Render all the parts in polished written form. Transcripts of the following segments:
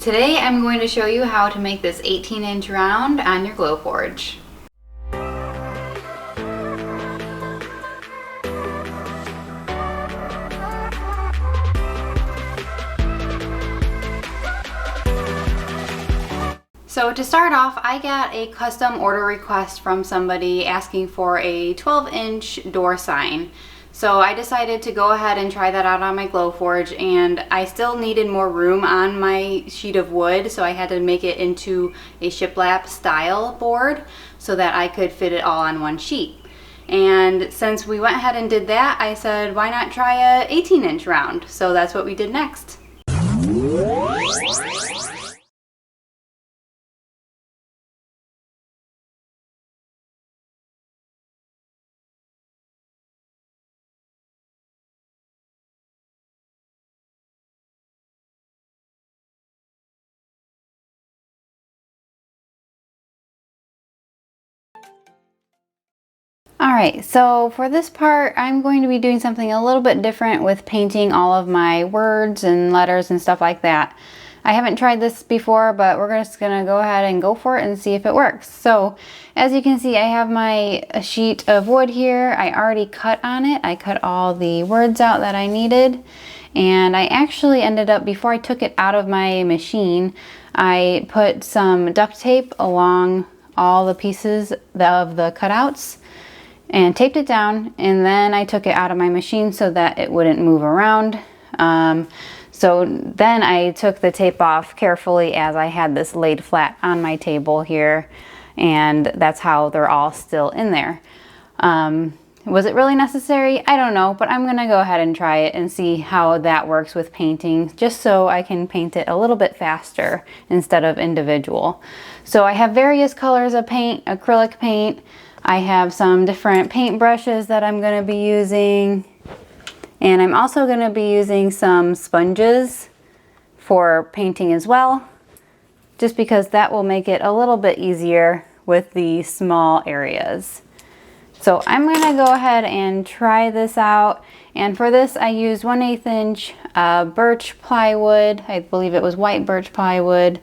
Today I'm going to show you how to make this 18-inch round on your Glowforge. So to start off, I got a custom order request from somebody asking for a 12-inch door sign. So I decided to go ahead and try that out on my Glowforge, and I still needed more room on my sheet of wood, so I had to make it into a shiplap style board so that I could fit it all on one sheet. And since we went ahead and did that, I said, why not try a 18-inch round? So that's what we did next. Alright, so for this part, I'm going to be doing something a little bit different with painting all of my words and letters and stuff like that. I haven't tried this before, but we're just going to go ahead and go for it and see if it works. So, as you can see, I have my sheet of wood here. I already cut on it. I cut all the words out that I needed. And I actually ended up, before I took it out of my machine, I put some duct tape along all the pieces of the cutouts and taped it down, and then I took it out of my machine so that it wouldn't move around. So then I took the tape off carefully as I had this laid flat on my table here, and that's how they're all still in there. Was it really necessary? I don't know, but I'm gonna go ahead and try it and see how that works with painting, just so I can paint it a little bit faster instead of individual. So I have various colors of paint, acrylic paint. I have some different paint brushes that I'm going to be using, and I'm also going to be using some sponges for painting as well, just because that will make it a little bit easier with the small areas. So I'm going to go ahead and try this out, and for this I used 1/8 inch birch plywood. I believe it was white birch plywood.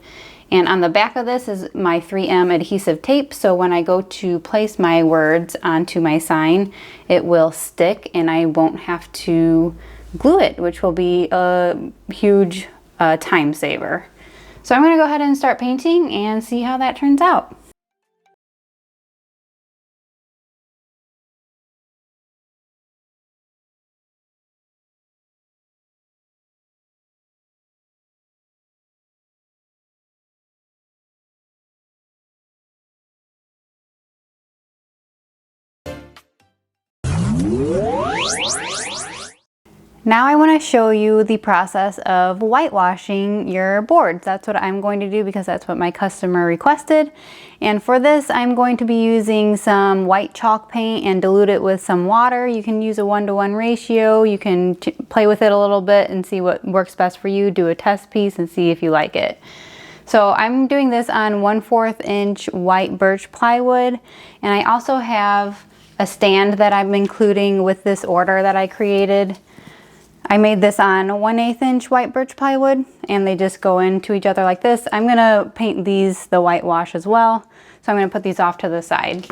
And on the back of this is my 3M adhesive tape, so when I go to place my words onto my sign, it will stick and I won't have to glue it, which will be a huge time saver. So I'm going to go ahead and start painting and see how that turns out. Now I want to show you the process of whitewashing your boards. That's what I'm going to do because that's what my customer requested. And for this, I'm going to be using some white chalk paint and dilute it with some water. You can use a 1-to-1 ratio. You can play with it a little bit and see what works best for you. Do a test piece and see if you like it. So I'm doing this on 1/4 inch white birch plywood. And I also have a stand that I'm including with this order that I created. I made this on 1/8 inch white birch plywood, and they just go into each other like this. I'm gonna paint these the whitewash as well, so I'm gonna put these off to the side.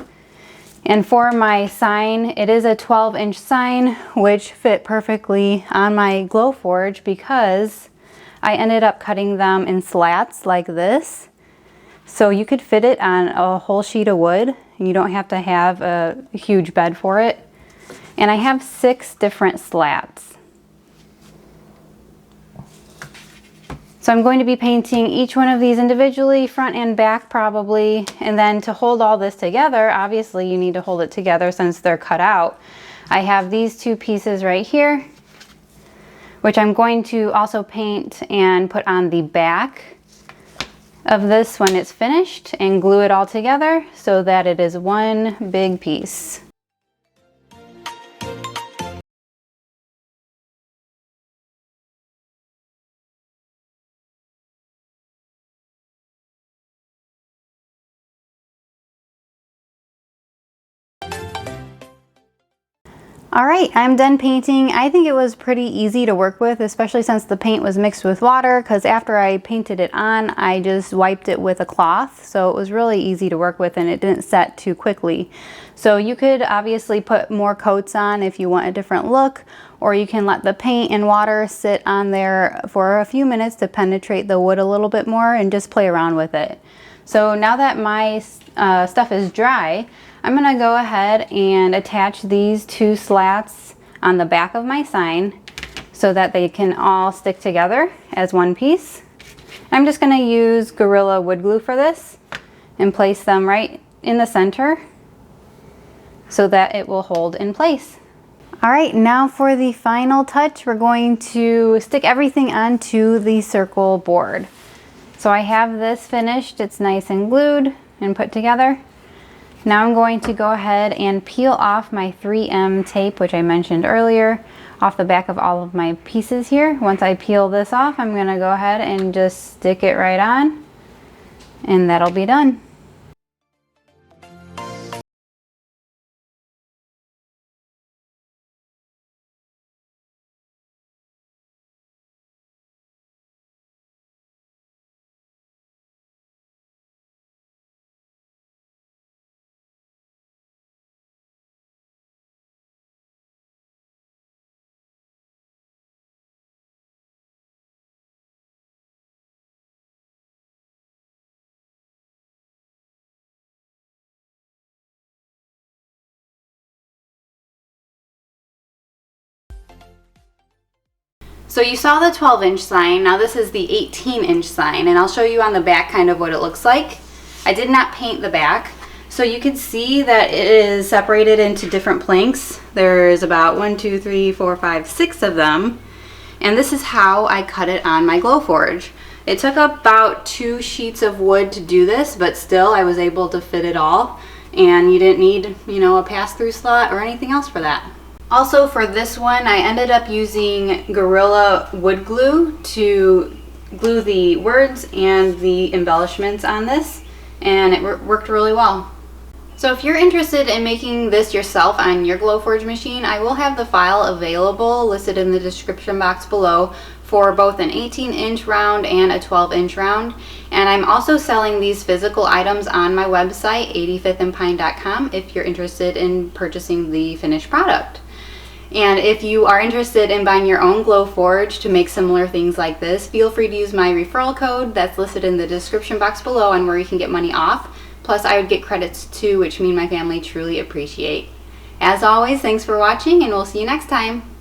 And for my sign, it is a 12-inch sign, which fit perfectly on my Glowforge because I ended up cutting them in slats like this. So you could fit it on a whole sheet of wood. You don't have to have a huge bed for it. And I have 6 different slats. So I'm going to be painting each one of these individually, front and back probably, and then to hold all this together, obviously you need to hold it together since they're cut out. I have these 2 pieces right here, which I'm going to also paint and put on the back of this when it's finished and glue it all together so that it is one big piece. All right, I'm done painting. I think it was pretty easy to work with, especially since the paint was mixed with water, because after I painted it on, I just wiped it with a cloth. So it was really easy to work with and it didn't set too quickly. So you could obviously put more coats on if you want a different look, or you can let the paint and water sit on there for a few minutes to penetrate the wood a little bit more and just play around with it. So now that my stuff is dry, I'm gonna go ahead and attach these two slats on the back of my sign so that they can all stick together as one piece. I'm just gonna use Gorilla wood glue for this and place them right in the center so that it will hold in place. All right, now for the final touch, we're going to stick everything onto the circle board. So I have this finished, it's nice and glued and put together. Now I'm going to go ahead and peel off my 3M tape, which I mentioned earlier, off the back of all of my pieces here. Once I peel this off, I'm gonna go ahead and just stick it right on, and that'll be done. So you saw the 12-inch sign, now this is the 18-inch sign, and I'll show you on the back kind of what it looks like. I did not paint the back, so you can see that it is separated into different planks. There's about 1, 2, 3, 4, 5, 6 of them, and this is how I cut it on my Glowforge. It took about 2 sheets of wood to do this, but still I was able to fit it all, and you didn't need, you know, a pass-through slot or anything else for that. Also for this one, I ended up using Gorilla wood glue to glue the words and the embellishments on this, and it worked really well. So if you're interested in making this yourself on your Glowforge machine, I will have the file available listed in the description box below for both an 18-inch round and a 12-inch round. And I'm also selling these physical items on my website, 85thandpine.com, if you're interested in purchasing the finished product. And if you are interested in buying your own Glowforge to make similar things like this, feel free to use my referral code that's listed in the description box below and where you can get money off. Plus I would get credits too, which me and my family truly appreciate. As always, thanks for watching and we'll see you next time.